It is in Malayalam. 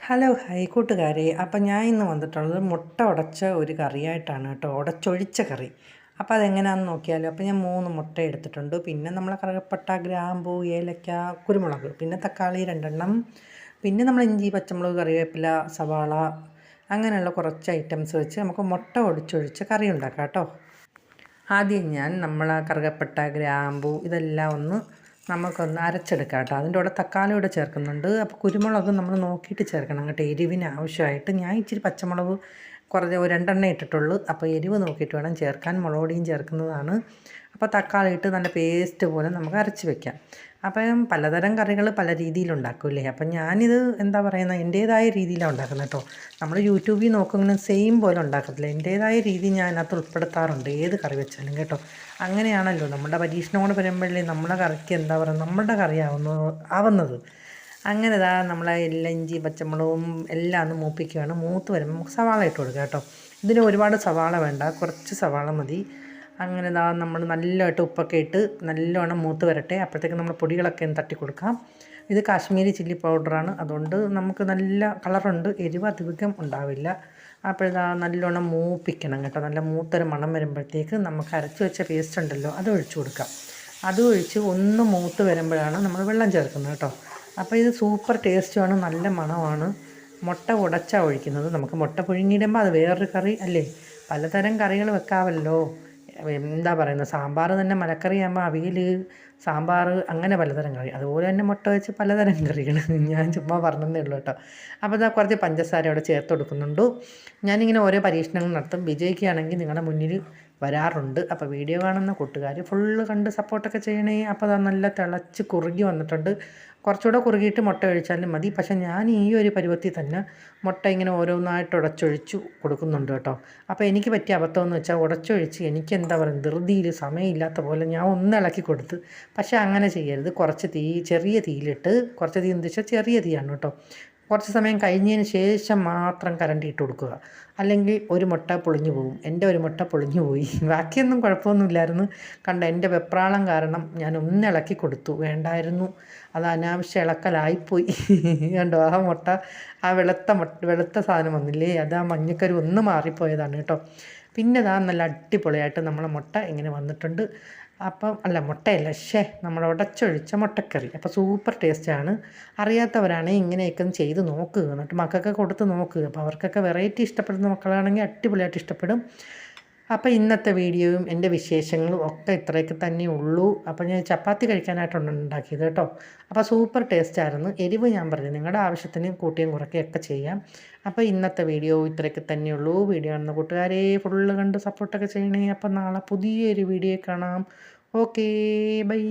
ഹലോ ഹായ് കൂട്ടുകാരെ. അപ്പം ഞാൻ ഇന്ന് വന്നിട്ടുള്ളത് മുട്ട ഉടച്ച ഒരു കറിയായിട്ടാണ് കേട്ടോ, ഉടച്ചൊഴിച്ച കറി. അപ്പോൾ അതെങ്ങനെയാണെന്ന് നോക്കിയാലോ. അപ്പോൾ ഞാൻ 3 മുട്ട എടുത്തിട്ടുണ്ട്. പിന്നെ നമ്മളെ കറുകപ്പട്ട, ഗ്രാമ്പൂ, ഏലക്ക, കുരുമുളക്, പിന്നെ തക്കാളി 2 എണ്ണം, പിന്നെ നമ്മൾ ഇഞ്ചി, പച്ചമുളക്, കറിവേപ്പില, സവാള, അങ്ങനെയുള്ള കുറച്ച് ഐറ്റംസ് വെച്ച് നമുക്ക് മുട്ട ഒടിച്ചൊഴിച്ച് കറി ഉണ്ടാക്കാം കേട്ടോ. ആദ്യം ഞാൻ കറുകപ്പട്ട, ഗ്രാമ്പൂ ഇതെല്ലാം നമുക്കൊന്ന് അരച്ചെടുക്കാം കേട്ടോ. അതിൻ്റെ കൂടെ തക്കാളി കൂടെ ചേർക്കുന്നുണ്ട്. അപ്പോൾ കുരുമുളക് നമ്മൾ നോക്കിയിട്ട് ചേർക്കണം കേട്ടോ, എരിവിന് ആവശ്യമായിട്ട്. ഞാൻ ഇച്ചിരി പച്ചമുളക് കുറച്ച് 2 എണ്ണേ ഇട്ടിട്ടുള്ളൂ. അപ്പോൾ എരിവ് നോക്കിയിട്ട് വേണം ചേർക്കാൻ. മുളക് പൊടിയും ചേർക്കുന്നതാണ്. അപ്പോൾ തക്കാളി ഇട്ട് നല്ല പേസ്റ്റ് പോലെ നമുക്ക് അരച്ച് വെക്കാം. അപ്പം പലതരം കറികൾ പല രീതിയിലുണ്ടാക്കുമല്ലേ. അപ്പം ഞാനിത് എന്താ പറയുന്നത്, എൻ്റേതായ രീതിയിലാണ് ഉണ്ടാക്കുന്നത് കേട്ടോ. നമ്മൾ യൂട്യൂബിൽ നോക്കുമ്പോൾ സെയിം പോലെ ഉണ്ടാക്കത്തില്ല. എൻ്റേതായ രീതി ഞാൻ അതിനകത്ത് ഉൾപ്പെടുത്താറുണ്ട്, ഏത് കറി വെച്ചാലും കേട്ടോ. അങ്ങനെയാണല്ലോ നമ്മുടെ പരീക്ഷണം കൊണ്ട് വരുമ്പോഴേ നമ്മുടെ കറിക്ക് എന്താ പറയുക, നമ്മുടെ കറി ആവുന്നത്. അങ്ങനെ നമ്മളെ എല്ലാം ഇഞ്ചി പച്ചമുളകും എല്ലാം ഒന്ന് മൂപ്പിക്കുകയാണ്. മൂത്ത് വരുമ്പോൾ നമുക്ക് സവാള ഇട്ട് കൊടുക്കുക കേട്ടോ. ഇതിന് ഒരുപാട് സവാള വേണ്ട, കുറച്ച് സവാള മതി. അങ്ങനെ നമ്മൾ നല്ലതായിട്ട് ഉപ്പൊക്കെ ഇട്ട് നല്ലോണം മൂത്ത് വരട്ടെ. അപ്പോഴത്തേക്ക് നമ്മൾ പൊടികളൊക്കെ ഒന്ന് തട്ടി കൊടുക്കാം. ഇത് കാശ്മീരി ചില്ലി പൗഡറാണ്, അതുകൊണ്ട് നമുക്ക് നല്ല കളറുണ്ട്, എരിവ് അധികം ഉണ്ടാവില്ല. അപ്പോൾ നല്ലോണം മൂപ്പിക്കണം കേട്ടോ. നല്ല മൂത്തൊരു മണം വരുമ്പോഴത്തേക്ക് നമുക്ക് അരച്ച് വെച്ച പേസ്റ്റ് ഉണ്ടല്ലോ, അത് ഒഴിച്ചു കൊടുക്കാം. അത് ഒഴിച്ച് ഒന്ന് മൂത്ത് വരുമ്പോഴാണ് നമ്മൾ വെള്ളം ചേർക്കുന്നത് കേട്ടോ. അപ്പോൾ ഇത് സൂപ്പർ ടേസ്റ്റുമാണ്, നല്ല മണമാണ്. മുട്ട ഉടച്ചാണ് ഒഴിക്കുന്നത്. നമുക്ക് മുട്ട പുഴുങ്ങിയിടുമ്പോൾ അത് വേറൊരു കറി അല്ലേ. പലതരം കറികൾ വെക്കാമല്ലോ. എന്താ പറയുന്നത്, സാമ്പാർ തന്നെ മലക്കറിയാകുമ്പോൾ അവിയൽ, സാമ്പാർ, അങ്ങനെ പലതരം കറി. അതുപോലെ തന്നെ മുട്ട വെച്ച് പലതരം കറികൾ. ഞാൻ ചുമ്മാ പറഞ്ഞതേ ഉള്ളൂ കേട്ടോ. അപ്പോൾ കുറച്ച് പഞ്ചസാര അവിടെ ചേർത്ത് കൊടുക്കുന്നുണ്ട്. ഞാനിങ്ങനെ ഓരോ പരീക്ഷണങ്ങൾ നടത്തും. വിജയിക്കുകയാണെങ്കിൽ നിങ്ങളുടെ മുന്നിൽ വരാറുണ്ട്. അപ്പോൾ വീഡിയോ കാണുന്ന കൂട്ടുകാർ ഫുള്ള് കണ്ട് സപ്പോർട്ടൊക്കെ ചെയ്യണേ. അപ്പോൾ നല്ല തിളച്ച് കുറുകി വന്നിട്ടുണ്ട്. കുറച്ചുകൂടെ കുറുകിയിട്ട് മുട്ട ഒഴിച്ചാലും മതി. പക്ഷേ ഞാൻ ഈ ഒരു പരുവത്തിൽ തന്നെ മുട്ട ഇങ്ങനെ ഓരോന്നായിട്ട് ഉടച്ചൊഴിച്ചു കൊടുക്കുന്നുണ്ട് കേട്ടോ. അപ്പോൾ എനിക്ക് പറ്റിയ അബദ്ധമെന്ന് വെച്ചാൽ ഉടച്ചൊഴിച്ച് എനിക്ക് എന്താ പറയുക, ധൃതിയിൽ സമയമില്ലാത്ത പോലെ ഞാൻ ഒന്ന് ഇളക്കി കൊടുത്ത്. പക്ഷേ അങ്ങനെ ചെയ്യരുത്. കുറച്ച് ചെറിയ തീയിലിട്ട്, കുറച്ച് തീ എന്ന് വെച്ചാൽ ചെറിയ തീയാണ് കേട്ടോ. കുറച്ച് സമയം കഴിഞ്ഞതിന് ശേഷം മാത്രം കരണ്ടി ഇട്ട് കൊടുക്കുക. അല്ലെങ്കിൽ ഒരു മുട്ട പൊളിഞ്ഞു പോകും. എൻ്റെ ഒരു മുട്ട പൊളിഞ്ഞു പോയി. ബാക്കിയൊന്നും കുഴപ്പമൊന്നുമില്ലായിരുന്നു. എൻ്റെ വെപ്രാളം കാരണം ഞാൻ ഒന്ന് ഇളക്കി കൊടുത്തു, വേണ്ടായിരുന്നു. അത് അനാവശ്യ ഇളക്കലായിപ്പോയി. കണ്ടോ, ആ മുട്ട, ആ വെളുത്ത സാധനം വന്നില്ലേ, അത് ആ മഞ്ഞക്കരു ഒന്ന് മാറിപ്പോയതാണ് കേട്ടോ. പിന്നെ നല്ല അടിപൊളിയായിട്ട് നമ്മളെ മുട്ട ഇങ്ങനെ വന്നിട്ടുണ്ട്. അപ്പം മുട്ടയല്ല, നമ്മൾ ഉടച്ചൊഴിച്ച മുട്ടക്കറി. അപ്പോൾ സൂപ്പർ ടേസ്റ്റാണ്. അറിയാത്തവരാണെങ്കിൽ ഇങ്ങനെയൊക്കെ ഒന്ന് ചെയ്ത് നോക്കുക, എന്നിട്ട് മക്കൾക്ക് കൊടുത്ത് നോക്കുക. അപ്പോൾ അവർക്കൊക്കെ വെറൈറ്റി ഇഷ്ടപ്പെടുന്ന മക്കളാണെങ്കിൽ അടിപൊളിയായിട്ട് ഇഷ്ടപ്പെടും. അപ്പോൾ ഇന്നത്തെ വീഡിയോയും എൻ്റെ വിശേഷങ്ങളും ഒക്കെ ഇത്രയൊക്കെ തന്നെ ഉള്ളൂ. അപ്പോൾ ഞാൻ ചപ്പാത്തി കഴിക്കാനായിട്ടാണ് ഉണ്ടാക്കിയത് കേട്ടോ. അപ്പോൾ സൂപ്പർ ടേസ്റ്റായിരുന്നു. എരിവ് ഞാൻ പറഞ്ഞു, നിങ്ങളുടെ ആവശ്യത്തിന് കൂട്ടിയും കുറയ്ക്കുകയൊക്കെ ചെയ്യാം. അപ്പോൾ ഇന്നത്തെ വീഡിയോ ഇത്രയൊക്കെ തന്നെയുള്ളൂ. വീഡിയോ കാണുന്ന കൂട്ടുകാരെ ഫുള്ള് കണ്ട് സപ്പോർട്ടൊക്കെ ചെയ്യണേ. അപ്പോൾ നാളെ പുതിയൊരു വീഡിയോ കാണാം. Okay, by.